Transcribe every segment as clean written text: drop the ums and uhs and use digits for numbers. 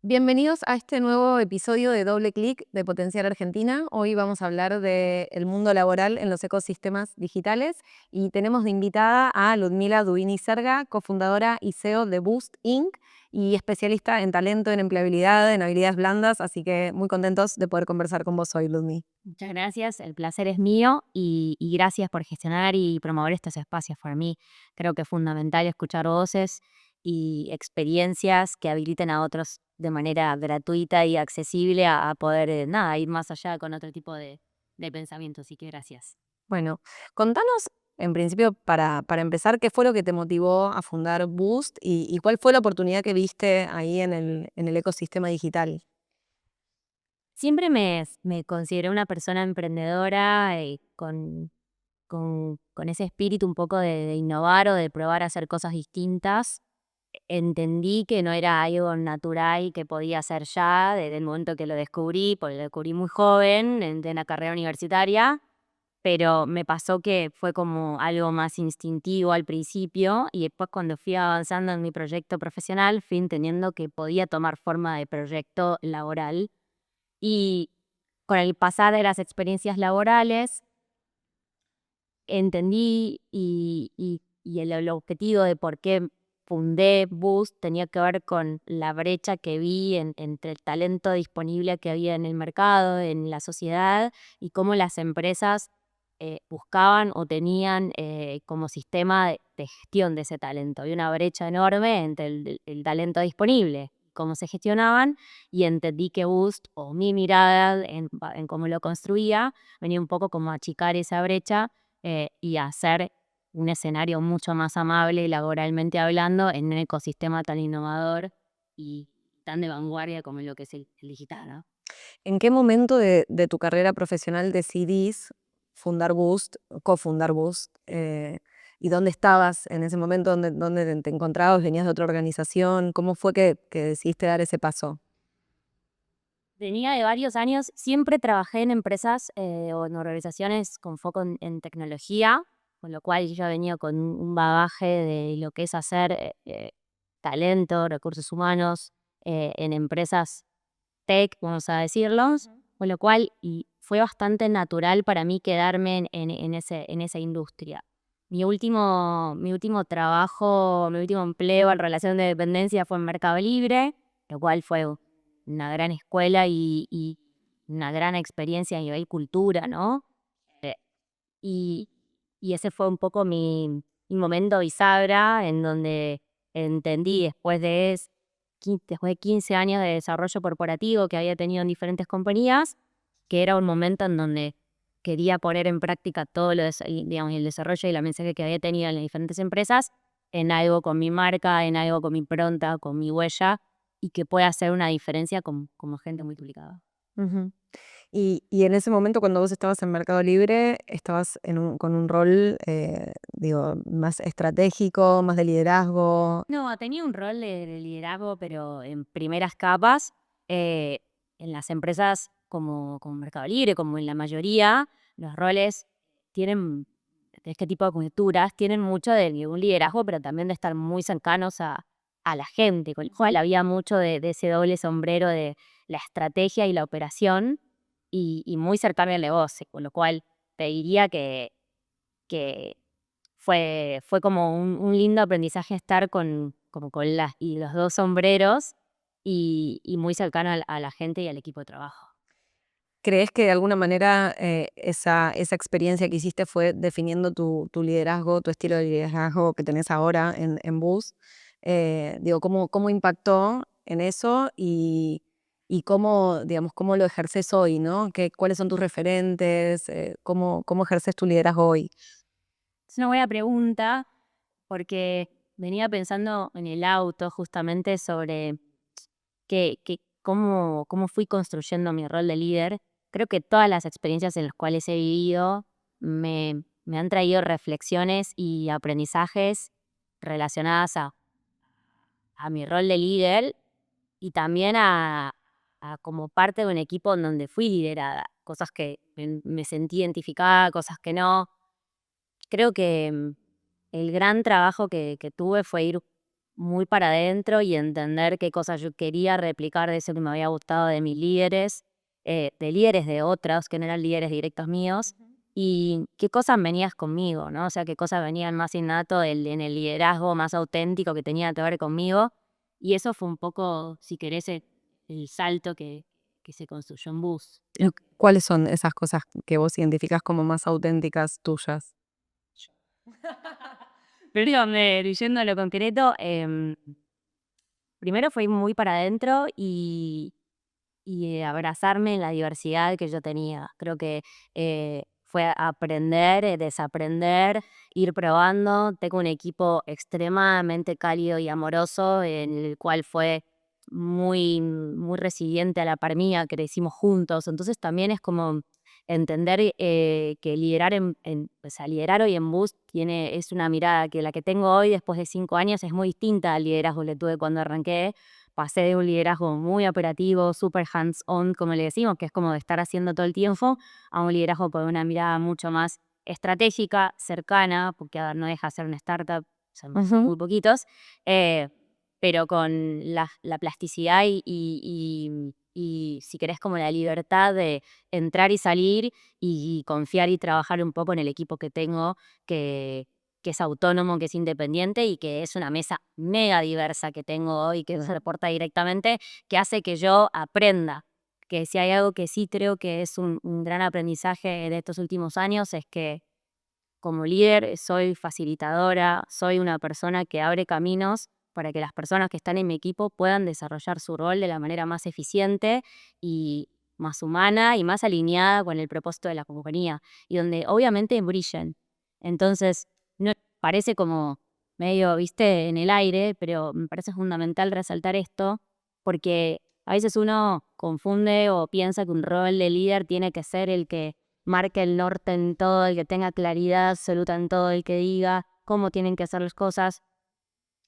Bienvenidos a este nuevo episodio de Doble Clic de Potenciar Argentina. Hoy vamos a hablar del mundo laboral en los ecosistemas digitales y tenemos de invitada a Ludmila Dubini Serga, cofundadora y CEO de Boost Inc. y especialista en talento, en empleabilidad, en habilidades blandas, así que muy contentos de poder conversar con vos hoy, Ludmi. Muchas gracias, el placer es mío y gracias por gestionar y promover estos espacios. Para mí creo que es fundamental escuchar voces y experiencias que habiliten a otros de manera gratuita y accesible a poder, ir más allá con otro tipo de pensamiento. Así que gracias. Bueno, contanos, en principio, para empezar, ¿qué fue lo que te motivó a fundar Boost y cuál fue la oportunidad que viste ahí en el ecosistema digital? Siempre me consideré una persona emprendedora y con ese espíritu un poco de innovar o de probar a hacer cosas distintas. Entendí que no era algo natural que podía hacer ya desde el momento que lo descubrí, porque lo descubrí muy joven, en la carrera universitaria, pero me pasó que fue como algo más instintivo al principio y después cuando fui avanzando en mi proyecto profesional fui entendiendo que podía tomar forma de proyecto laboral y con el pasar de las experiencias laborales entendí y el objetivo de por qué fundé Boost tenía que ver con la brecha que vi entre el talento disponible que había en el mercado, en la sociedad, y cómo las empresas buscaban o tenían como sistema de gestión de ese talento. Había una brecha enorme entre el talento disponible, cómo se gestionaban, y entendí que Boost, o mi mirada en cómo lo construía, venía un poco como a achicar esa brecha y hacer un escenario mucho más amable laboralmente hablando en un ecosistema tan innovador y tan de vanguardia como lo que es el digital, ¿no? ¿En qué momento de tu carrera profesional decidís fundar Boost, cofundar Boost? ¿Y dónde estabas en ese momento? ¿Dónde te encontrabas? ¿Venías de otra organización? ¿Cómo fue que decidiste dar ese paso? Venía de varios años, siempre trabajé en empresas o en organizaciones con foco en tecnología, con lo cual yo ya venía con un bagaje de lo que es hacer talento, recursos humanos en empresas tech, vamos a decirlo, con lo cual y fue bastante natural para mí quedarme en esa industria. Mi último trabajo, mi último empleo en relación de dependencia fue en Mercado Libre, lo cual fue una gran escuela y una gran experiencia a nivel cultura, ¿no? Y, y ese fue un poco mi momento bisagra en donde entendí después de 15 años de desarrollo corporativo que había tenido en diferentes compañías, que era un momento en donde quería poner en práctica todo digamos, el desarrollo y la mensaje que había tenido en las diferentes empresas en algo con mi marca, en algo con mi impronta, con mi huella y que pueda hacer una diferencia como gente multiplicada. Ujú. Y en ese momento, cuando vos estabas en Mercado Libre, estabas con un rol, digo, más estratégico, más de liderazgo. No, tenía un rol de liderazgo, pero en primeras capas, eh, en las empresas como Mercado Libre, como en la mayoría, los roles tienen, de este tipo de culturas, tienen mucho de un liderazgo, pero también de estar muy cercanos a la gente, con lo cual había mucho de ese doble sombrero de la estrategia y la operación, y muy cercano al negocio, con lo cual te diría que fue como un lindo aprendizaje estar como con los dos sombreros y muy cercano a la gente y al equipo de trabajo. ¿Crees que de alguna manera esa experiencia que hiciste fue definiendo tu liderazgo, tu estilo de liderazgo que tenés ahora en Boost? Digo, ¿cómo impactó en eso y cómo, digamos, cómo lo ejerces hoy, ¿no? ¿Cuáles son tus referentes? ¿Cómo ejerces tu liderazgo hoy? Es una buena pregunta porque venía pensando en el auto justamente sobre cómo fui construyendo mi rol de líder. Creo que todas las experiencias en las cuales he vivido me han traído reflexiones y aprendizajes relacionadas a mi rol de líder y también a como parte de un equipo en donde fui liderada, cosas que me sentí identificada, cosas que no. Creo que el gran trabajo que tuve fue ir muy para adentro y entender qué cosas yo quería replicar de eso que me había gustado de mis líderes, de líderes de otros, que no eran líderes directos míos, y qué cosas venías conmigo, ¿no? O sea, qué cosas venían más innato en el liderazgo más auténtico que tenía que ver conmigo. Y eso fue un poco, si querés, el salto que se construyó en Bus. ¿Cuáles son esas cosas que vos identificás como más auténticas tuyas? Pero digo, yendo a lo concreto, primero fue muy para adentro y abrazarme en la diversidad que yo tenía. Creo que fue aprender, desaprender, ir probando. Tengo un equipo extremadamente cálido y amoroso, en el cual fue muy resiliente a la par mía, crecimos juntos. Entonces también es como entender que liderar o sea, liderar hoy en Boost es una mirada que la que tengo hoy después de 5 años es muy distinta al liderazgo que tuve cuando arranqué. Pasé de un liderazgo muy operativo, súper hands-on, como le decimos, que es como de estar haciendo todo el tiempo, a un liderazgo con una mirada mucho más estratégica, cercana, porque a ver, no deja de ser una startup, son muy poquitos, eh, pero con la plasticidad y, si querés, como la libertad de entrar y salir y confiar y trabajar un poco en el equipo que tengo, que es autónomo, que es independiente y que es una mesa mega diversa que tengo hoy, que se reporta directamente, que hace que yo aprenda. Que si hay algo que sí creo que es un gran aprendizaje de estos últimos años es que como líder soy facilitadora, soy una persona que abre caminos para que las personas que están en mi equipo puedan desarrollar su rol de la manera más eficiente y más humana y más alineada con el propósito de la compañía y donde obviamente brillen. Entonces, no parece como medio, viste, en el aire, pero me parece fundamental resaltar esto porque a veces uno confunde o piensa que un rol de líder tiene que ser el que marque el norte en todo, el que tenga claridad absoluta en todo, el que diga cómo tienen que hacer las cosas.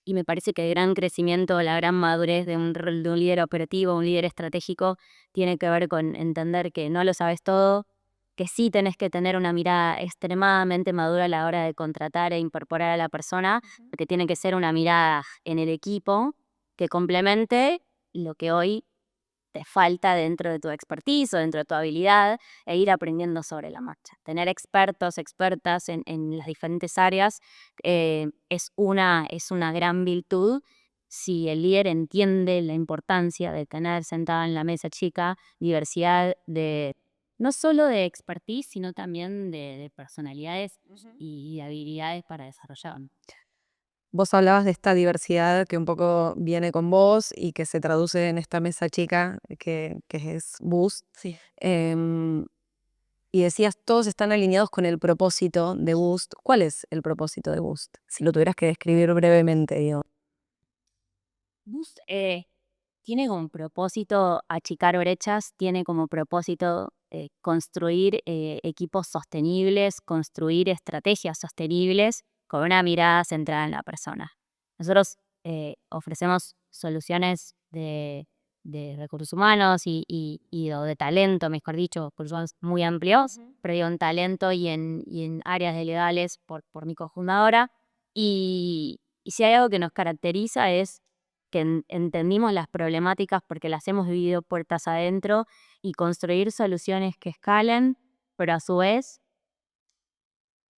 Y me parece que el gran crecimiento, la gran madurez de un rol de un líder operativo, un líder estratégico, tiene que ver con entender que no lo sabes todo, que sí tenés que tener una mirada extremadamente madura a la hora de contratar e incorporar a la persona, porque tiene que ser una mirada en el equipo que complemente lo que hoy te falta dentro de tu expertise o dentro de tu habilidad e ir aprendiendo sobre la marcha. Tener expertos, expertas en las diferentes áreas es una gran virtud si el líder entiende la importancia de tener sentada en la mesa chica diversidad de no solo de expertise, sino también de personalidades y habilidades para desarrollar. Vos hablabas de esta diversidad que un poco viene con vos y que se traduce en esta mesa chica que es Boost. Sí. Em, y decías, todos están alineados con el propósito de Boost. ¿Cuál es el propósito de Boost? Si lo tuvieras que describir brevemente, digo. Boost tiene como propósito achicar brechas, tiene como propósito construir equipos sostenibles, construir estrategias sostenibles con una mirada centrada en la persona. Nosotros ofrecemos soluciones de recursos humanos o de talento, mejor dicho, por son muy amplios, pero digo en talento y en áreas de legales por mi cofundadora. Y si hay algo que nos caracteriza es que entendimos las problemáticas porque las hemos vivido puertas adentro y construir soluciones que escalen, pero a su vez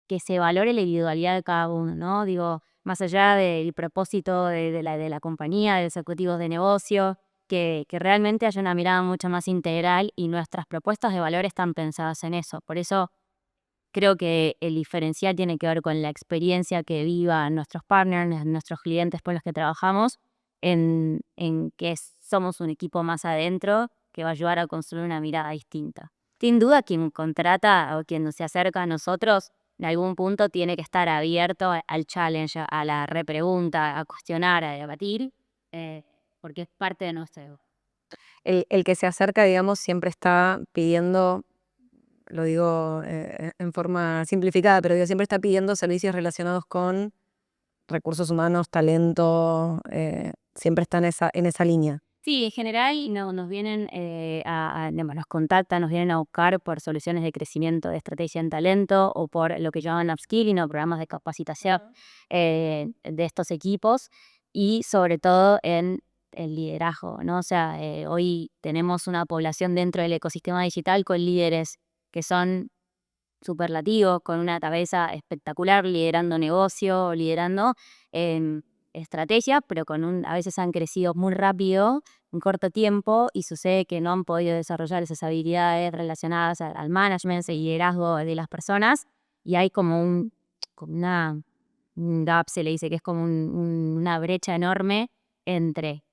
que se valore la individualidad de cada uno, ¿no? Digo, más allá del propósito de la compañía, de los ejecutivos de negocio, que realmente haya una mirada mucho más integral y nuestras propuestas de valor están pensadas en eso. Por eso creo que el diferencial tiene que ver con la experiencia que vivan nuestros partners, nuestros clientes con los que trabajamos, en que somos un equipo más adentro que va a ayudar a construir una mirada distinta. Sin duda, quien contrata o quien se acerca a nosotros, en algún punto tiene que estar abierto al challenge, a la repregunta, a cuestionar, a debatir, porque es parte de nuestro ego. El que se acerca, digamos, siempre está pidiendo, lo digo en forma simplificada, pero digo, siempre está pidiendo servicios relacionados con recursos humanos, talento, siempre está en esa línea. Sí, en general nos vienen digamos, nos contactan, nos vienen a buscar por soluciones de crecimiento de estrategia en talento o por lo que llaman upskilling o programas de capacitación de estos equipos. y sobre todo en el liderazgo, ¿no? O sea, hoy tenemos una población dentro del ecosistema digital con líderes que son superlativos, con una cabeza espectacular, liderando negocio, liderando estrategias, pero a veces han crecido muy rápido, en corto tiempo, y sucede que no han podido desarrollar esas habilidades relacionadas al management y liderazgo de las personas, y hay como un gap, se le dice, que es como una brecha enorme entre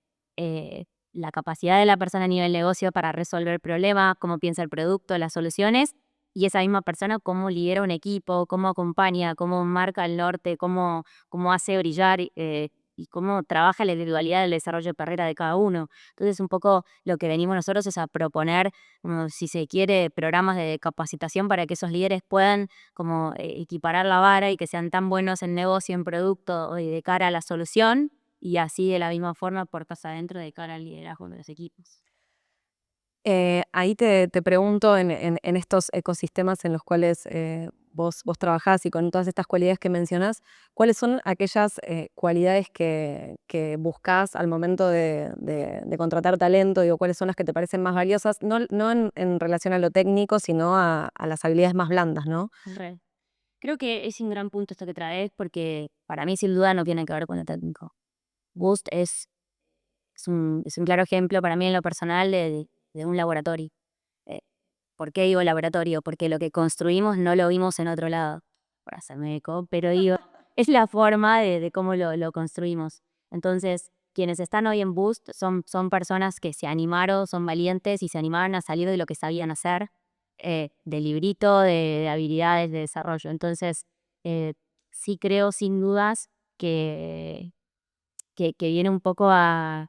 la capacidad de la persona a nivel negocio para resolver problemas, cómo piensa el producto, las soluciones, y esa misma persona cómo lidera un equipo, cómo acompaña, cómo marca el norte, cómo hace brillar y cómo trabaja la individualidad del desarrollo de carrera de cada uno. Entonces, un poco lo que venimos nosotros es a proponer, como si se quiere, programas de capacitación para que esos líderes puedan como equiparar la vara y que sean tan buenos en negocio, en producto y de cara a la solución, y así de la misma forma puertas adentro de cara al liderazgo de los equipos. Ahí te pregunto en estos ecosistemas en los cuales vos trabajás y con todas estas cualidades que mencionás, ¿cuáles son aquellas cualidades que buscás al momento de contratar talento? Digo, ¿cuáles son las que te parecen más valiosas? No en relación a lo técnico, sino a las habilidades más blandas, ¿no? Re. Creo que es un gran punto esto que traes, porque para mí sin duda no tiene que ver con lo técnico. Boost es un claro ejemplo para mí en lo personal de un laboratorio. Eh, ¿Por qué digo laboratorio? Porque lo que construimos no lo vimos en otro lado, por hacerme eco, pero digo, es la forma de cómo lo construimos. Entonces, quienes están hoy en Boost son personas que se animaron, son valientes y se animaron a salir de lo que sabían hacer, de librito, de habilidades de desarrollo. Entonces, eh, sí creo sin dudas que, que viene un poco a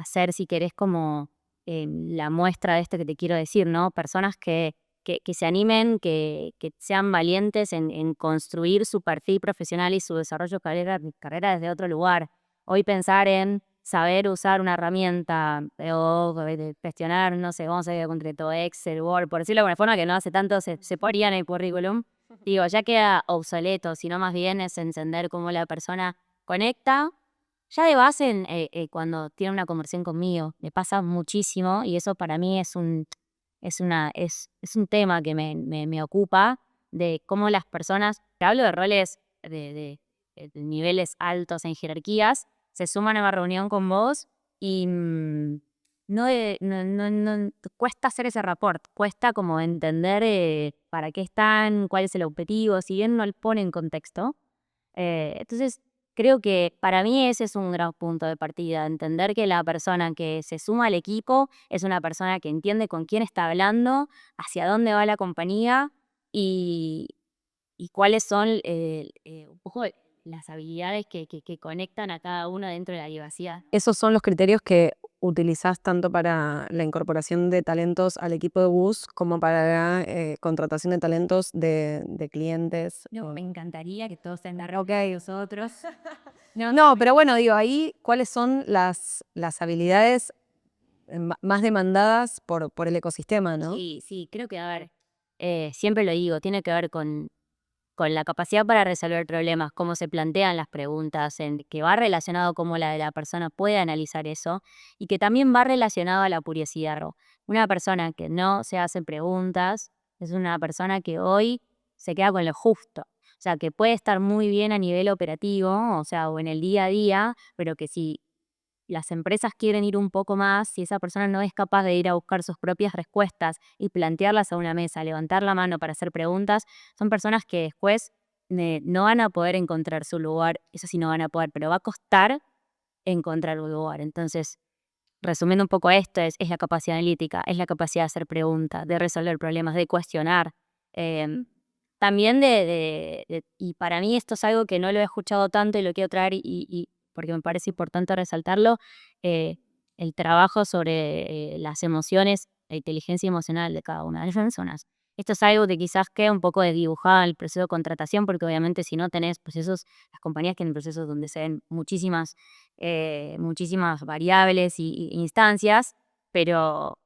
ser, si querés, como la muestra de esto que te quiero decir, ¿no? Personas que se animen, que sean valientes en construir su perfil profesional y su desarrollo de carrera desde otro lugar. Hoy pensar en saber usar una herramienta o de gestionar, no sé, vamos a ver concreto, Excel, Word, por decirlo de alguna forma, que no hace tanto se ponía en el currículum. Digo, ya queda obsoleto, sino más bien es entender cómo la persona conecta. Ya de base, cuando tiene una conversación conmigo, me pasa muchísimo y eso para mí es un tema que me ocupa, de cómo las personas, te hablo de roles de niveles altos en jerarquías, se suman a una reunión con vos y no cuesta hacer ese rapport, cuesta como entender para qué están, cuál es el objetivo, si bien no lo pone en contexto. Entonces, creo que para mí ese es un gran punto de partida, entender que la persona que se suma al equipo es una persona que entiende con quién está hablando, hacia dónde va la compañía y, y cuáles son un poco las habilidades que conectan a cada uno dentro de la diversidad. Esos son los criterios que utilizás tanto para la incorporación de talentos al equipo de bus como para la contratación de talentos de clientes. No, me encantaría que todos estén en la roca de nosotros. No, No, pero bueno, digo, ahí, ¿cuáles son las habilidades más demandadas por el ecosistema, no? sí, sí, creo que, a ver, siempre lo digo, tiene que ver con la capacidad para resolver problemas, cómo se plantean las preguntas, que va relacionado cómo la de la persona puede analizar eso y que también va relacionado a la curiosidad. Una persona que no se hace preguntas es una persona que hoy se queda con lo justo. O sea, que puede estar muy bien a nivel operativo, o sea, o en el día a día, pero que si las empresas quieren ir un poco más, si esa persona no es capaz de ir a buscar sus propias respuestas y plantearlas a una mesa, levantar la mano para hacer preguntas, son personas que después no van a poder encontrar su lugar, eso sí no van a poder, pero va a costar encontrar un lugar. Entonces, resumiendo un poco esto, es la capacidad analítica, es la capacidad de hacer preguntas, de resolver problemas, de cuestionar. em, También y para mí esto es algo que no lo he escuchado tanto y lo quiero traer porque me parece importante resaltarlo, eh, el trabajo sobre las emociones, la inteligencia emocional de cada una de las personas. Esto es algo que quizás queda un poco desdibujado en el proceso de contratación, porque obviamente si no tenés procesos, las compañías tienen procesos donde se ven muchísimas variables y instancias, pero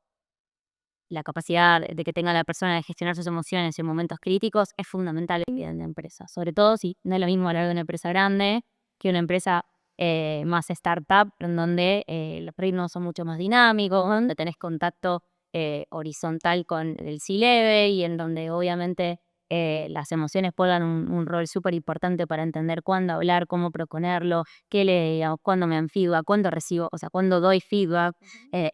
la capacidad de que tenga la persona de gestionar sus emociones en momentos críticos es fundamental en la vida de una empresa. Sobre todo si no es lo mismo hablar de una empresa grande que una empresa más startup, en donde los ritmos son mucho más dinámicos, donde tenés contacto horizontal con el C-level y en donde obviamente las emociones juegan un rol súper importante para entender cuándo hablar, cómo proponerlo, cuándo me dan feedback, cuándo recibo, o sea, cuándo doy feedback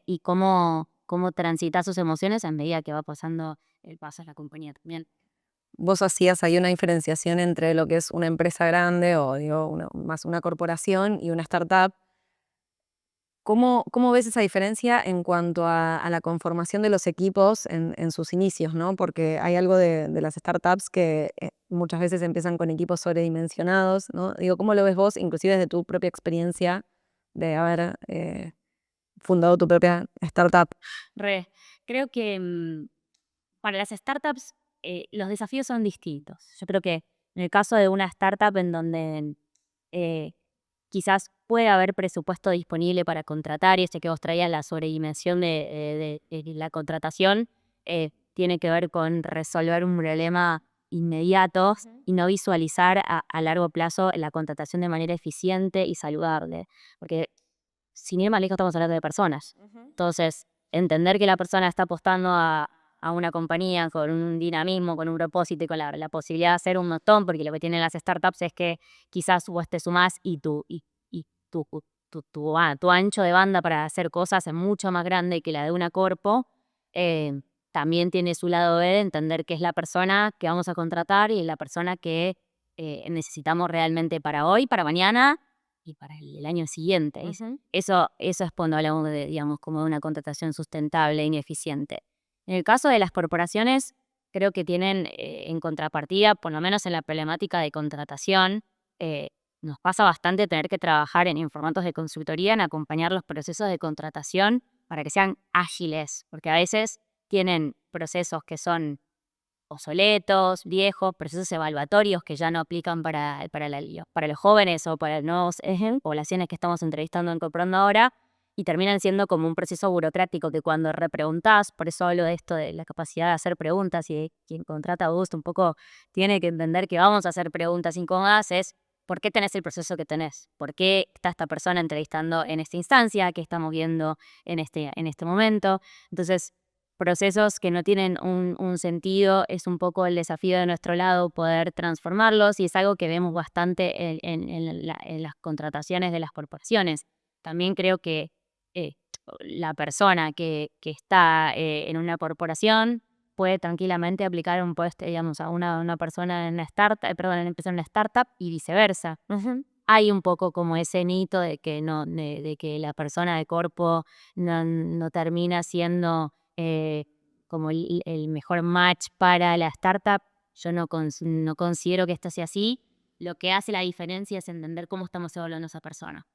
y cómo transitar sus emociones a medida que va pasando el paso en la compañía también. Vos hacías ahí una diferenciación entre lo que es una empresa grande o digo, más una corporación y una startup. ¿Cómo ves esa diferencia en cuanto a la conformación de los equipos en sus inicios, ¿no? Porque hay algo de las startups que muchas veces empiezan con equipos sobredimensionados, ¿no? Digo, ¿cómo lo ves vos, inclusive desde tu propia experiencia de haber fundado tu propia startup? Re, creo que para las startups los desafíos son distintos. Yo creo que en el caso de una startup en donde eh, quizás puede haber presupuesto disponible para contratar, y este que vos traías, la sobredimensión de la contratación, tiene que ver con resolver un problema inmediato y no visualizar a largo plazo la contratación de manera eficiente y saludable. Porque sin ir más lejos estamos hablando de personas. Entonces, entender que la persona está apostando a una compañía con un dinamismo, con un propósito y con la posibilidad de hacer un montón, porque lo que tienen las startups es que quizás vos te sumás y tu ancho de banda para hacer cosas es mucho más grande que la de una corpo. eh, También tiene su lado B de entender que es la persona que vamos a contratar y la persona que necesitamos realmente para hoy, para mañana y para el año siguiente. Eso es cuando hablamos de, digamos, como de una contratación sustentable e ineficiente. En el caso de las corporaciones, creo que tienen en contrapartida, por lo menos en la problemática de contratación, nos pasa bastante tener que trabajar en formatos de consultoría, en acompañar los procesos de contratación para que sean ágiles, porque a veces tienen procesos que son obsoletos, viejos, procesos evaluatorios que ya no aplican para los jóvenes o para las nuevas poblaciones que estamos entrevistando, incorporando ahora, y terminan siendo como un proceso burocrático que cuando repreguntás, por eso hablo de esto de la capacidad de hacer preguntas, y quien contrata a Boost un poco tiene que entender que vamos a hacer preguntas incómodas, es ¿por qué tenés el proceso que tenés? ¿Por qué está esta persona entrevistando en esta instancia? ¿Qué estamos viendo en este momento? Entonces, procesos que no tienen un sentido, es un poco el desafío de nuestro lado poder transformarlos y es algo que vemos bastante en las contrataciones de las corporaciones. También creo que eh, la persona que está en una corporación puede tranquilamente aplicar un puesto, digamos, a una persona en una startup, perdón, empezar en una startup y viceversa. Hay un poco como ese mito de que no, de que la persona de corpo no termina siendo como el mejor match para la startup. Yo no considero que esto sea así. Lo que hace la diferencia es entender cómo estamos evaluando a esa persona.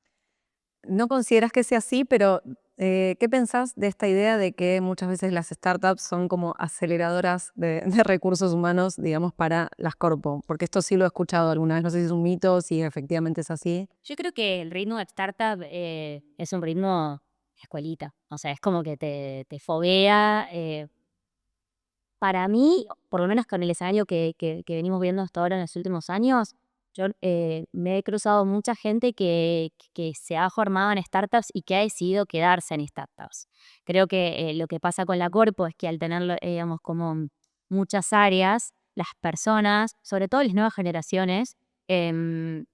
¿No consideras que sea así, pero qué pensás de esta idea de que muchas veces las startups son como aceleradoras de recursos humanos, digamos, para las corpo? Porque esto sí lo he escuchado alguna vez, no sé si es un mito, si efectivamente es así. Yo creo que el ritmo de startup es un ritmo escuelita. O sea, es como que te foguea. Para mí, por lo menos con el escenario que venimos viendo hasta ahora en los últimos años, yo me he cruzado mucha gente que se ha formado en startups y que ha decidido quedarse en startups. Creo que lo que pasa con la corpo es que al tener, digamos, como muchas áreas, las personas, sobre todo las nuevas generaciones, em,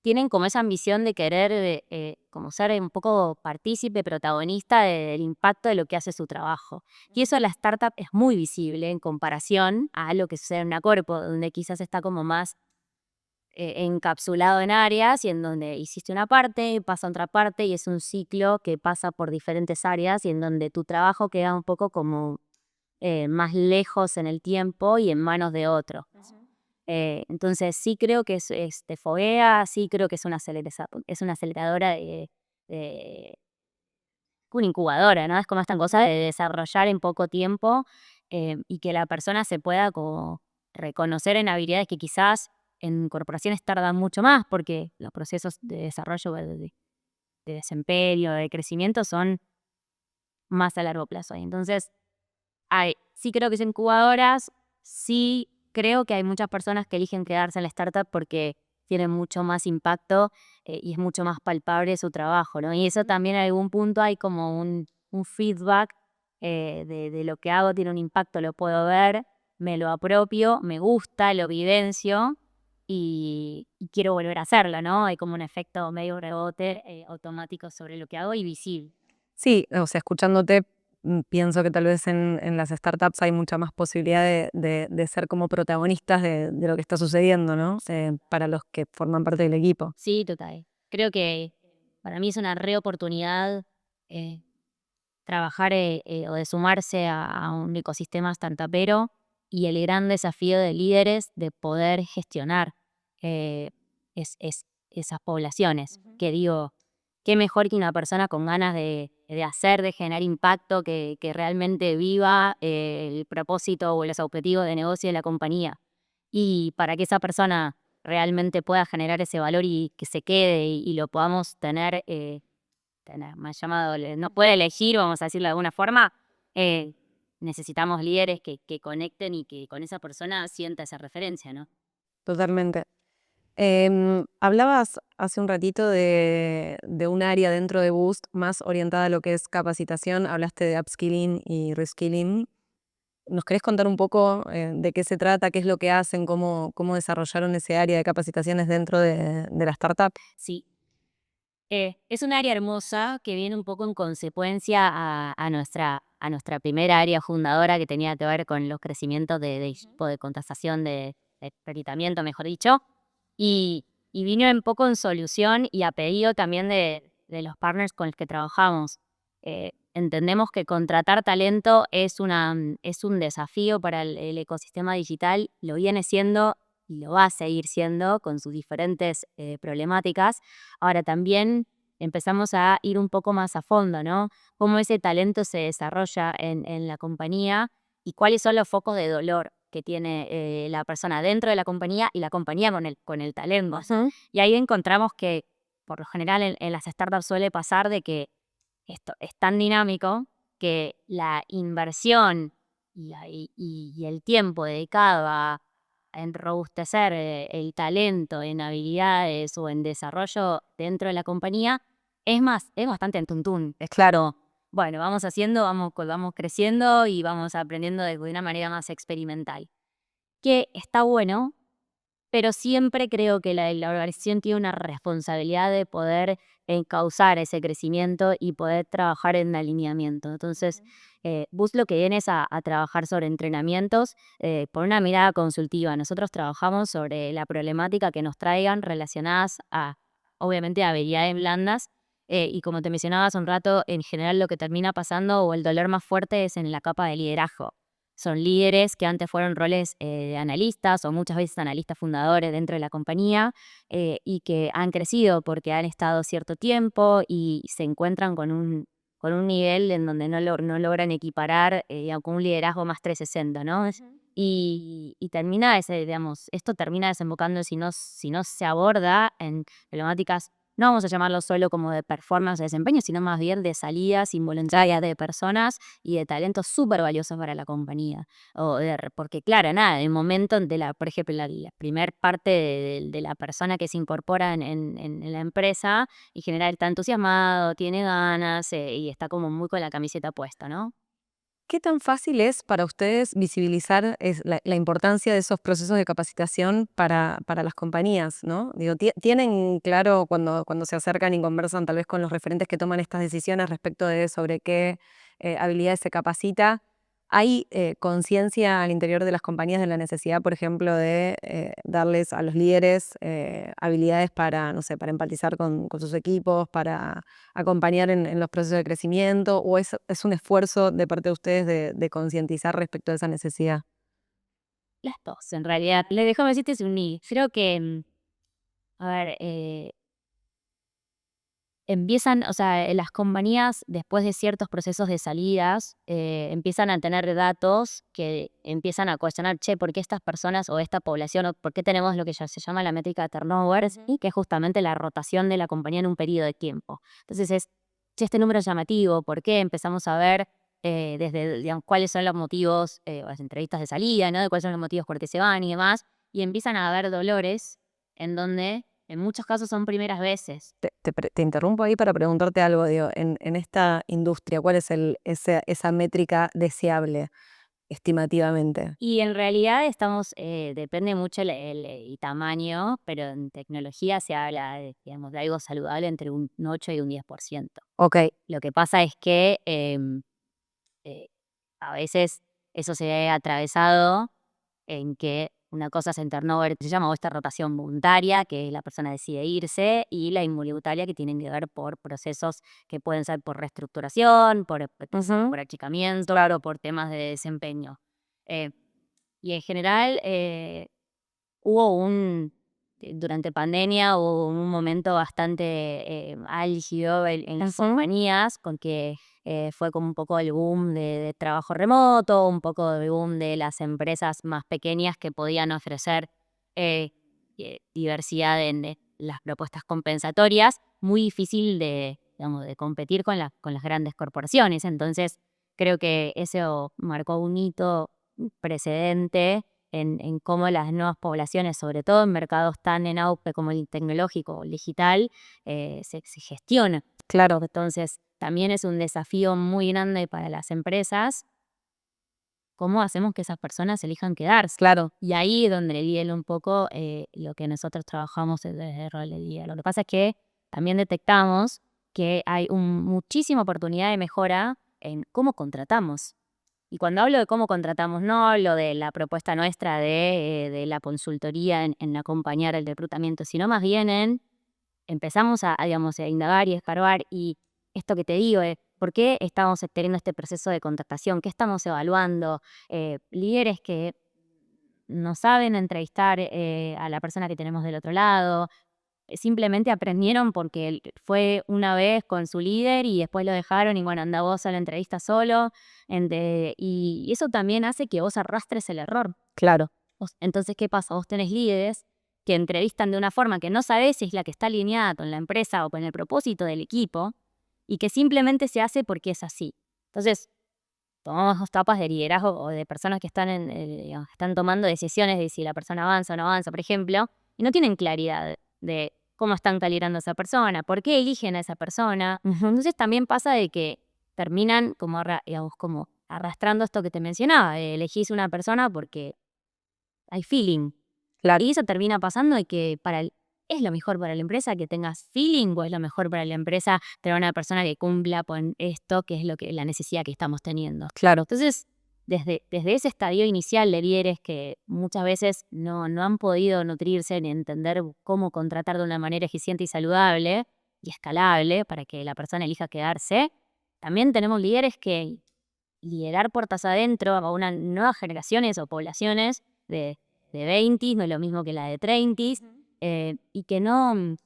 tienen como esa ambición de querer como ser un poco partícipe, protagonista del impacto de lo que hace su trabajo. Y eso en la startup es muy visible en comparación a lo que sucede en una corpo, donde quizás está como más encapsulado en áreas y en donde hiciste una parte, pasa a otra parte y es un ciclo que pasa por diferentes áreas y en donde tu trabajo queda un poco como más lejos en el tiempo y en manos de otro. Entonces sí creo que te foguea, sí creo que es una aceleradora de una incubadora, ¿no? Es como esta cosa de desarrollar en poco tiempo y que la persona se pueda como reconocer en habilidades que quizás en corporaciones tardan mucho más porque los procesos de desarrollo, de desempeño, de crecimiento son más a largo plazo. Y entonces, sí creo que son incubadoras, sí creo que hay muchas personas que eligen quedarse en la startup porque tienen mucho más impacto y es mucho más palpable su trabajo, ¿no? Y eso también en algún punto hay como un feedback de lo que hago, tiene un impacto, lo puedo ver, me lo apropio, me gusta, lo vivencio y quiero volver a hacerlo, ¿no? Hay como un efecto medio rebote automático sobre lo que hago y visible. Sí, o sea, escuchándote, pienso que tal vez en las startups hay mucha más posibilidad de ser como protagonistas de lo que está sucediendo, ¿no? Para los que forman parte del equipo. Sí, total. Creo que para mí es una re oportunidad eh, trabajar o de sumarse a un ecosistema startupero y el gran desafío de líderes de poder gestionar eh, esas poblaciones. Que digo, qué mejor que una persona con ganas de hacer, de generar impacto, que realmente viva el propósito o los objetivos de negocio de la compañía. Y para que esa persona realmente pueda generar ese valor y que se quede y lo podamos tener más llamado, no puede elegir, vamos a decirlo de alguna forma, eh, necesitamos líderes que conecten y que con esa persona sienta esa referencia, ¿no? Totalmente. Hablabas hace un ratito de un área dentro de Boost más orientada a lo que es capacitación. Hablaste de upskilling y reskilling. ¿Nos querés contar un poco de qué se trata, qué es lo que hacen, cómo desarrollaron ese área de capacitaciones dentro de la startup? Sí. Es un área hermosa que viene un poco en consecuencia a nuestra primera área fundadora que tenía que ver con los crecimientos de equipo de contratación, de reclutamiento, mejor dicho, y vino un poco en solución y a pedido también de los partners con los que trabajamos. Entendemos que contratar talento es un desafío para el ecosistema digital, lo viene siendo y lo va a seguir siendo con sus diferentes problemáticas. Ahora también empezamos a ir un poco más a fondo, ¿no? Cómo ese talento se desarrolla en la compañía y cuáles son los focos de dolor que tiene la persona dentro de la compañía y la compañía con el talento. Ujú. Y ahí encontramos que, por lo general, en las startups suele pasar de que esto es tan dinámico que la inversión y el tiempo dedicado en robustecer el talento, en habilidades o en desarrollo dentro de la compañía es bastante en tuntún. Es claro, bueno, vamos haciendo, vamos creciendo y vamos aprendiendo de una manera más experimental. Que está bueno, pero siempre creo que la organización tiene una responsabilidad de poder encauzar ese crecimiento y poder trabajar en alineamiento. Entonces, Boost lo que viene es a trabajar sobre entrenamientos por una mirada consultiva. Nosotros trabajamos sobre la problemática que nos traigan relacionadas obviamente, a habilidades blandas. Y como te mencionaba hace un rato, en general lo que termina pasando o el dolor más fuerte es en la capa de liderazgo. Son líderes que antes fueron roles de analistas o muchas veces analistas fundadores dentro de la compañía y que han crecido porque han estado cierto tiempo y se encuentran con un nivel en donde no logran equiparar digamos, con un liderazgo más 360, ¿no? Y termina digamos, esto termina desembocando si no se aborda en problemáticas, no vamos a llamarlo solo como de performance, de desempeño, sino más bien de salidas involuntarias de personas y de talentos súper valiosos para la compañía. Porque claro, nada, el momento por ejemplo, la primer parte de la persona que se incorpora en la empresa, y general está entusiasmado, tiene ganas y está como muy con la camiseta puesta, ¿no? ¿Qué tan fácil es para ustedes visibilizar la importancia de esos procesos de capacitación para las compañías, ¿no? Digo, ¿tienen claro cuando se acercan y conversan tal vez con los referentes que toman estas decisiones respecto de sobre qué habilidades se capacita? ¿Hay conciencia al interior de las compañías de la necesidad, por ejemplo, de darles a los líderes habilidades para, no sé, para empatizar con sus equipos, para acompañar en los procesos de crecimiento, o es un esfuerzo de parte de ustedes de concientizar respecto a esa necesidad? Las dos, en realidad. Le déjame decirte, es un y. Creo que, a ver, empiezan, o sea, las compañías, después de ciertos procesos de salidas, empiezan a tener datos que empiezan a cuestionar, che, ¿por qué estas personas o esta población, o por qué tenemos lo que ya se llama la métrica de turnover, y que es justamente la rotación de la compañía en un periodo de tiempo? Entonces che, este número es llamativo, ¿por qué? Empezamos a ver desde, digamos, cuáles son los motivos, o las entrevistas de salida, ¿no? De cuáles son los motivos por qué se van y demás, y empiezan a haber dolores en donde en muchos casos son primeras veces. Te interrumpo ahí para preguntarte algo, digo, en esta industria, ¿cuál es esa métrica deseable estimativamente? Y en realidad estamos, depende mucho el tamaño, pero en tecnología se habla de, digamos, de algo saludable entre un 8 y un 10%. Ok, Lo que pasa es que eh, a veces eso se ve atravesado en que una cosa es el turnover, se llama, o esta rotación voluntaria, que la persona decide irse, y la involuntaria, que tienen que ver por procesos que pueden ser por reestructuración, ujú, por achicamiento, claro, por temas de desempeño. Eh, y en general, hubo durante pandemia hubo un momento bastante álgido en las ujú. compañías, con que fue como un poco el boom de trabajo remoto, un poco el boom de las empresas más pequeñas que podían ofrecer eh, diversidad en las propuestas compensatorias, muy difícil de, digamos, de competir con con las grandes corporaciones. Entonces, creo que eso marcó un hito, un precedente en cómo las nuevas poblaciones, sobre todo en mercados tan en auge como el tecnológico o el digital, se gestiona. Claro, Entonces, también es un desafío muy grande para las empresas, cómo hacemos que esas personas elijan quedarse. claro, Y ahí es donde viene un poco lo que nosotros trabajamos desde el rol de líder. Lo que pasa es que también detectamos que hay muchísima oportunidad de mejora en cómo contratamos. Y cuando hablo de cómo contratamos, no hablo de la propuesta nuestra de la consultoría en acompañar el reclutamiento, sino más bien en empezamos digamos, a indagar y escarbar. Y esto que te digo es, ¿por qué estamos teniendo este proceso de contratación? ¿Qué estamos evaluando? Líderes que no saben entrevistar a la persona que tenemos del otro lado, simplemente aprendieron porque fue una vez con su líder y después lo dejaron y bueno, anda vos a la entrevista solo. Y eso también hace que vos arrastres el error. claro, Entonces, ¿qué pasa? Vos tenés líderes que entrevistan de una forma que no sabés si es la que está alineada con la empresa o con el propósito del equipo y que simplemente se hace porque es así. Entonces, tomamos dos tapas de liderazgo o de personas que están, digamos, están tomando decisiones de si la persona avanza o no avanza, por ejemplo, y no tienen claridad de cómo están calibrando a esa persona, por qué eligen a esa persona. ujú, Entonces también pasa de que terminan como, digamos, como arrastrando esto que te mencionaba, elegís una persona porque hay feeling. claro. Y eso termina pasando de que es lo mejor para la empresa que tengas feeling o es lo mejor para la empresa tener una persona que cumpla con esto, que es la necesidad que estamos teniendo. Claro, Entonces, desde ese estadio inicial de líderes que muchas veces no han podido nutrirse ni entender cómo contratar de una manera eficiente y saludable y escalable para que la persona elija quedarse, también tenemos líderes que liderar puertas adentro a unas nuevas generaciones o poblaciones de 20 no es lo mismo que la de 30, y que no,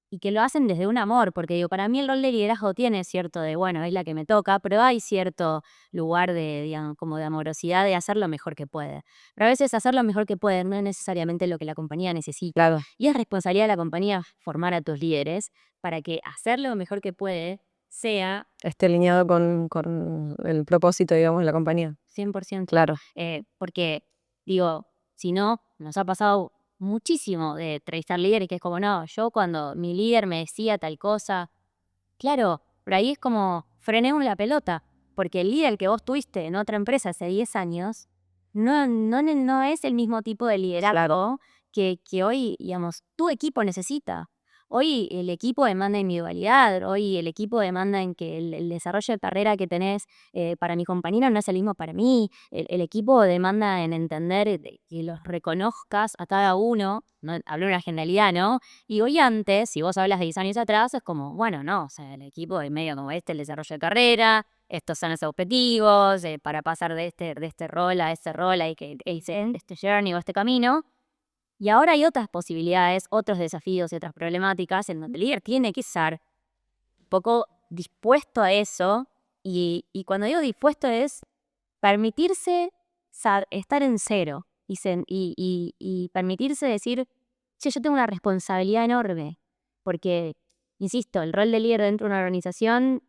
y que lo hacen desde un amor, porque digo, para mí el rol de liderazgo tiene cierto de, bueno, es la que me toca, pero hay cierto lugar de, digamos, como de amorosidad, de hacer lo mejor que puede. Pero a veces hacer lo mejor que puede no es necesariamente lo que la compañía necesita. claro. Y es responsabilidad de la compañía formar a tus líderes para que hacer lo mejor que puede sea Esté alineado con el propósito, digamos, de la compañía. 100%. Claro, Porque, digo, si no, nos ha pasado muchísimo de entrevistar líderes que es como, no, yo cuando mi líder me decía tal cosa, claro, pero ahí es como frené la pelota, porque el líder que vos tuviste en otra empresa hace 10 años no es el mismo tipo de liderazgo que hoy, digamos, tu equipo necesita. Hoy el equipo demanda individualidad, hoy el equipo demanda en que el desarrollo de carrera que tenés para mi compañero no es el mismo para mí. El equipo demanda en entender que los reconozcas a cada uno, no, hablo de una generalidad, ¿no? Y hoy antes, si vos hablas de 10 años atrás, es como, bueno, no, o sea, el equipo es medio como el desarrollo de carrera, estos son los objetivos, para pasar de este rol a este rol hay que hacer este journey o este camino. Y ahora hay otras posibilidades, otros desafíos y otras problemáticas en donde el líder tiene que estar un poco dispuesto a eso. Y cuando digo dispuesto es permitirse estar en cero y permitirse decir, che, yo tengo una responsabilidad enorme, porque, insisto, el rol de líder dentro de una organización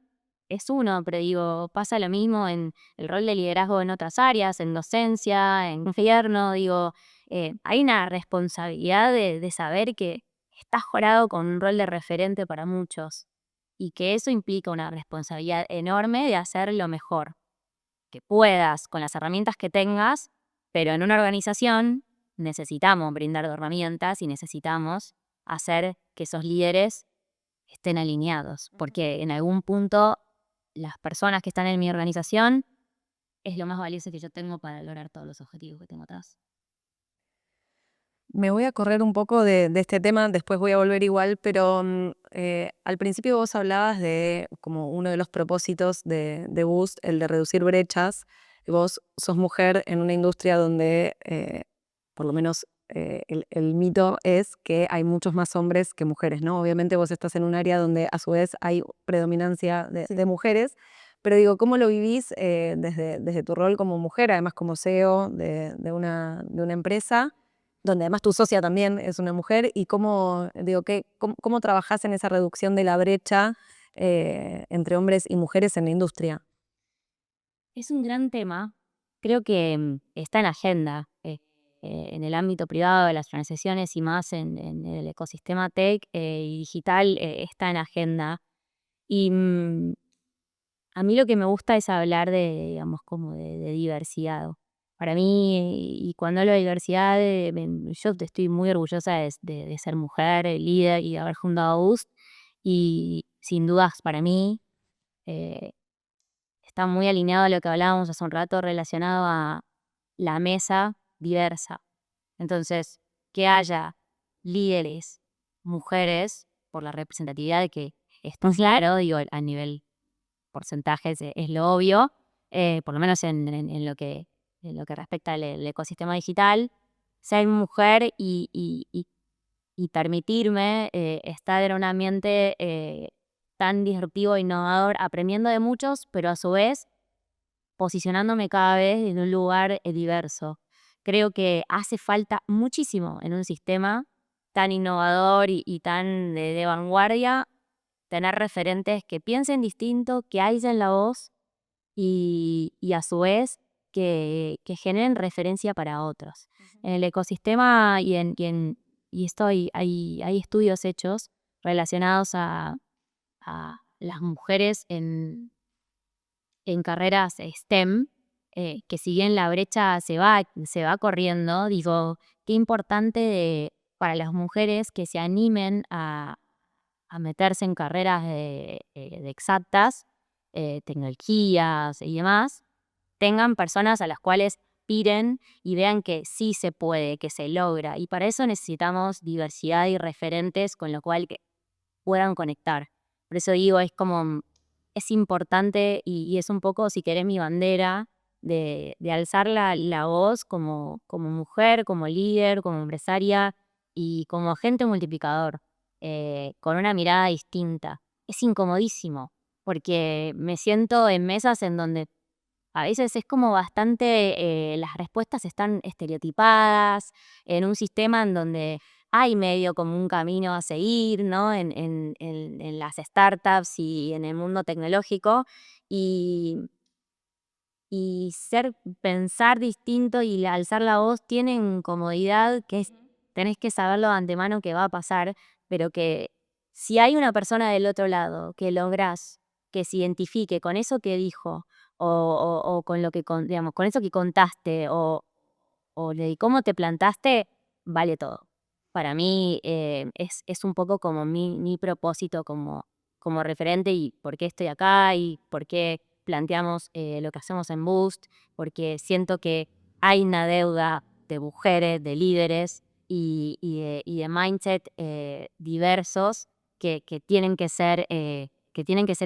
es uno, pero digo, pasa lo mismo en el rol de liderazgo en otras áreas, en docencia, en gobierno, digo, hay una responsabilidad de saber que estás jurado con un rol de referente para muchos y que eso implica una responsabilidad enorme de hacer lo mejor que puedas con las herramientas que tengas, pero en una organización necesitamos brindar herramientas y necesitamos hacer que esos líderes estén alineados, porque en algún punto las personas que están en mi organización es lo más valioso que yo tengo para lograr todos los objetivos que tengo atrás. Me voy a correr un poco de este tema, después voy a volver igual, pero al principio vos hablabas de como uno de los propósitos de Boost, el de reducir brechas. Y vos sos mujer en una industria donde, por lo menos el mito es que hay muchos más hombres que mujeres, ¿no? Obviamente vos estás en un área donde a su vez hay predominancia de mujeres, pero digo, ¿cómo lo vivís desde tu rol como mujer, además como CEO de una empresa? Donde además tu socia también es una mujer, y cómo, digo, cómo trabajás en esa reducción de la brecha entre hombres y mujeres en la industria. Es un gran tema, creo que está en agenda en el ámbito privado de las organizaciones y más en el ecosistema tech y digital está en agenda. Y a mí lo que me gusta es hablar digamos, como de diversidad. Para mí, y cuando hablo de diversidad, yo estoy muy orgullosa de ser mujer, líder y de haber fundado Boost. Y sin dudas, para mí, eh, está muy alineado a lo que hablábamos hace un rato relacionado a la mesa diversa. Entonces, que haya líderes, mujeres, por la representatividad de que está claro, digo, a nivel porcentajes es lo obvio, por lo menos en lo que respecta al ecosistema digital, ser mujer y permitirme estar en un ambiente tan disruptivo e innovador, aprendiendo de muchos, pero a su vez posicionándome cada vez en un lugar diverso. Creo que hace falta muchísimo en un sistema tan innovador y tan de vanguardia, tener referentes que piensen distinto, que alcen la voz y a su vez que generen referencia para otros. En el ecosistema y esto hay estudios hechos relacionados a las mujeres en carreras STEM, que si bien la brecha se va corriendo, digo, qué importante para las mujeres que se animen a meterse en carreras de exactas, tecnologías y demás, tengan personas a las cuales piren y vean que sí se puede, que se logra. Y para eso necesitamos diversidad y referentes con lo cual que puedan conectar. Por eso digo, es importante y es un poco, si querés, mi bandera de alzar la voz como mujer, como líder, como empresaria y como agente multiplicador, con una mirada distinta. Es incomodísimo, porque me siento en mesas en donde a veces es como bastante, las respuestas están estereotipadas, en un sistema en donde hay medio como un camino a seguir, ¿no? En las startups y en el mundo tecnológico. Y, pensar distinto y alzar la voz tiene incomodidad que tenés que saberlo de antemano que va a pasar, pero que si hay una persona del otro lado que lográs que se identifique con eso que dijo o con lo que, digamos, con eso que contaste o de cómo te plantaste, vale todo. Para mí es un poco como mi propósito como referente y por qué estoy acá y por qué planteamos lo que hacemos en Boost, porque siento que hay una deuda de mujeres, de líderes y de mindset diversos que tienen que ser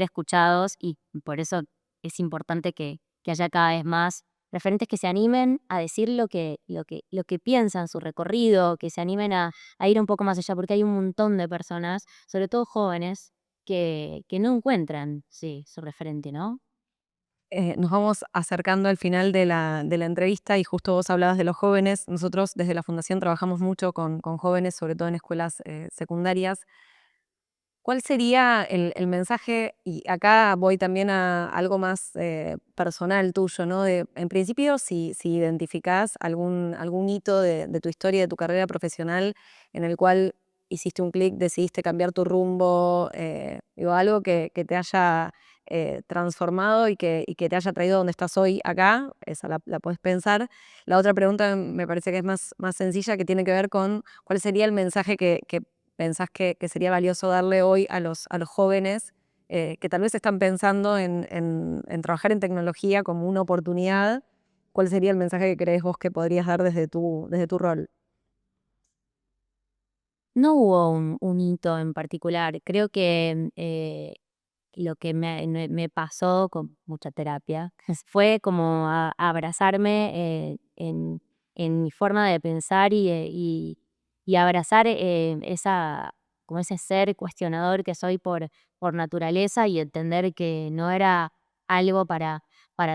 escuchados y por eso es importante que haya cada vez más referentes que se animen a decir lo que piensan, su recorrido, que se animen a ir un poco más allá, porque hay un montón de personas, sobre todo jóvenes, que no encuentran, sí, su referente, ¿no? Nos vamos acercando al final de la entrevista y justo vos hablabas de los jóvenes. Nosotros desde la Fundación trabajamos mucho con jóvenes, sobre todo en escuelas secundarias. ¿Cuál sería el mensaje? Y acá voy también a algo más personal tuyo, ¿no? En principio, si identificás algún hito de tu historia, de tu carrera profesional, en el cual hiciste un clic, decidiste cambiar tu rumbo, digo, algo que te haya transformado y que te haya traído donde estás hoy acá, esa la podés pensar. La otra pregunta me parece que es más sencilla, que tiene que ver con cuál sería el mensaje que pensás que sería valioso darle hoy a los jóvenes que tal vez están pensando en trabajar en tecnología como una oportunidad. ¿Cuál sería el mensaje que crees vos que podrías dar desde tu rol? No hubo un hito en particular. Creo que lo que me pasó con mucha terapia fue como abrazarme en mi forma de pensar y abrazar como ese ser cuestionador que soy por naturaleza y entender que no era algo para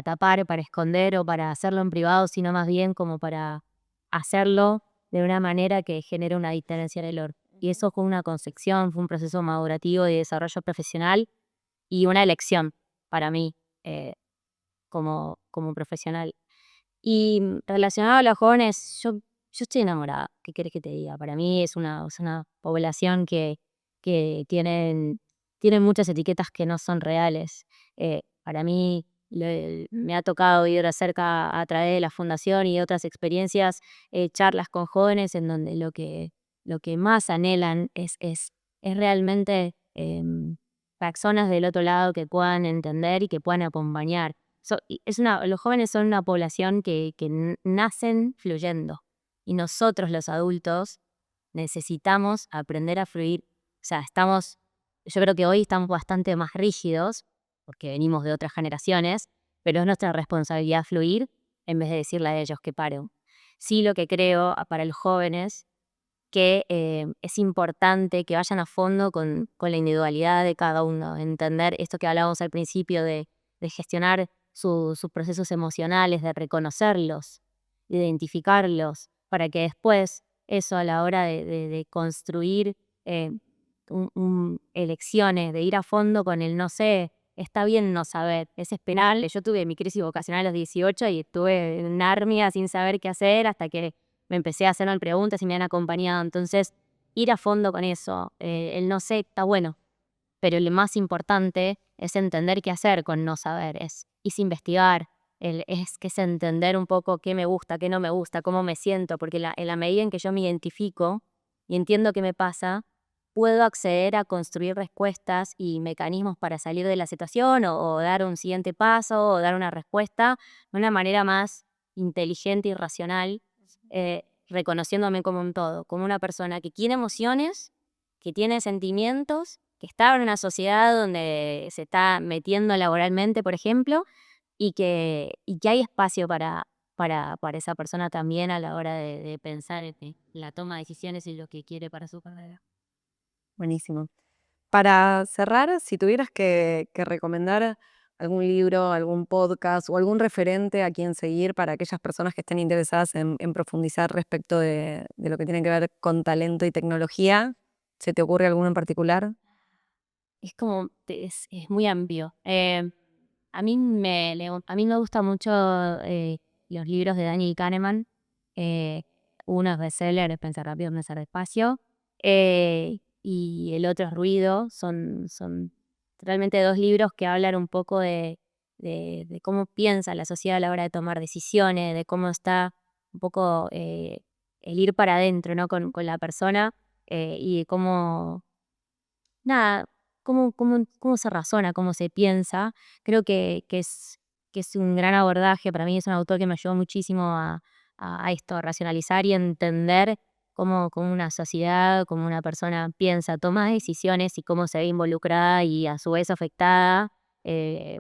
tapar, para esconder o para hacerlo en privado, sino más bien como para hacerlo de una manera que genere una diferencia en el otro. Y eso fue una concepción, fue un proceso madurativo de desarrollo profesional y una elección para mí, eh, como profesional. Y relacionado a los jóvenes, yo estoy enamorada, ¿qué quieres que te diga? Para mí es una población que tienen muchas etiquetas que no son reales. Para mí me ha tocado ir de cerca a través de la fundación y otras experiencias, charlas con jóvenes en donde lo que más anhelan es realmente personas del otro lado que puedan entender y que puedan acompañar. Los jóvenes son una población que nacen fluyendo y nosotros los adultos necesitamos aprender a fluir. O sea, yo creo que hoy estamos bastante más rígidos porque venimos de otras generaciones, pero es nuestra responsabilidad fluir en vez de decirle a ellos que paren. Sí, lo que creo para los jóvenes que es importante que vayan a fondo con la individualidad de cada uno, entender esto que hablábamos al principio de gestionar sus procesos emocionales, de reconocerlos, de identificarlos, para que después eso a la hora de construir eh, elecciones, de ir a fondo con el no sé, está bien no saber, es esperable. Yo tuve mi crisis vocacional a los 18 y estuve en Narnia sin saber qué hacer hasta que me empecé a hacerme preguntas y me han acompañado. Entonces, ir a fondo con eso, el no sé está bueno, pero lo más importante es entender qué hacer con no saber, es investigar, es entender un poco qué me gusta, qué no me gusta, cómo me siento, porque en la medida en que yo me identifico y entiendo qué me pasa, puedo acceder a construir respuestas y mecanismos para salir de la situación o dar un siguiente paso o dar una respuesta de una manera más inteligente y racional, reconociéndome como un todo, como una persona que tiene emociones, que tiene sentimientos, que está en una sociedad donde se está metiendo laboralmente, por ejemplo, y que hay espacio para esa persona también a la hora de pensar en la toma de decisiones y lo que quiere para su carrera. Buenísimo. Para cerrar, si tuvieras que recomendar algún libro, algún podcast o algún referente a quien seguir para aquellas personas que estén interesadas en profundizar respecto de lo que tiene que ver con talento y tecnología, ¿se te ocurre alguno en particular? Es como, es muy amplio. A mí me gustan mucho los libros de Daniel Kahneman. eh, Uno es bestseller, es Pensar rápido, pensar despacio. Y el otro es Ruido. Son realmente dos libros que hablan un poco de cómo piensa la sociedad a la hora de tomar decisiones, de cómo está un poco el ir para adentro, ¿no? con la persona, y de cómo nada, cómo se razona, cómo se piensa. Creo que es un gran abordaje. Para mí es un autor que me ayudó muchísimo a esto, a racionalizar y entender cómo una sociedad, cómo una persona piensa, toma decisiones y cómo se ve involucrada y a su vez afectada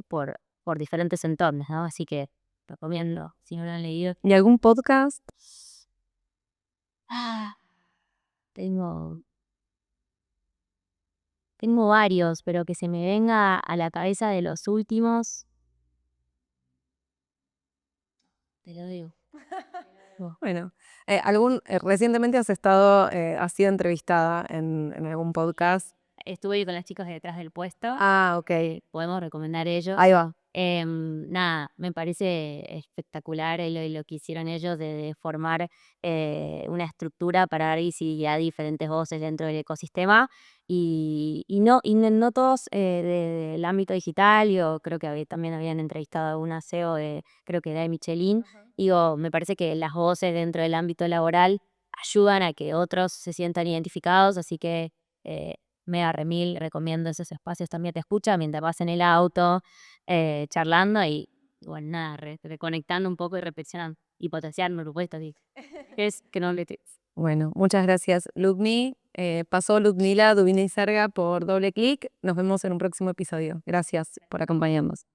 por diferentes entornos, ¿no? Así que recomiendo, si no lo han leído. ¿Y algún podcast? Ah, tengo Tengo varios, pero que se me venga a la cabeza de los últimos, te lo digo. Oh. Bueno, recientemente has sido entrevistada en algún podcast. estuve con las chicas de Detrás del Puesto. Ah, ok. Podemos recomendar ellos. Ahí va. Nada, me parece espectacular lo que hicieron ellos de formar una estructura para dar visibilidad a diferentes voces dentro del ecosistema y no todos del ámbito digital. Yo creo que también habían entrevistado a una CEO creo que de Michelin. Digo, me parece que las voces dentro del ámbito laboral ayudan a que otros se sientan identificados, así que eh, mega remil recomiendo esos espacios. También te escucha mientras vas en el auto, charlando y bueno, nada, reconectando un poco y reflexionando y potenciando, por supuesto, sí. Es que no le Bueno, muchas gracias, Ludmi. Pasó Ludmila Dubini Serga por Doble Clic. Nos vemos en un próximo episodio. Gracias por acompañarnos.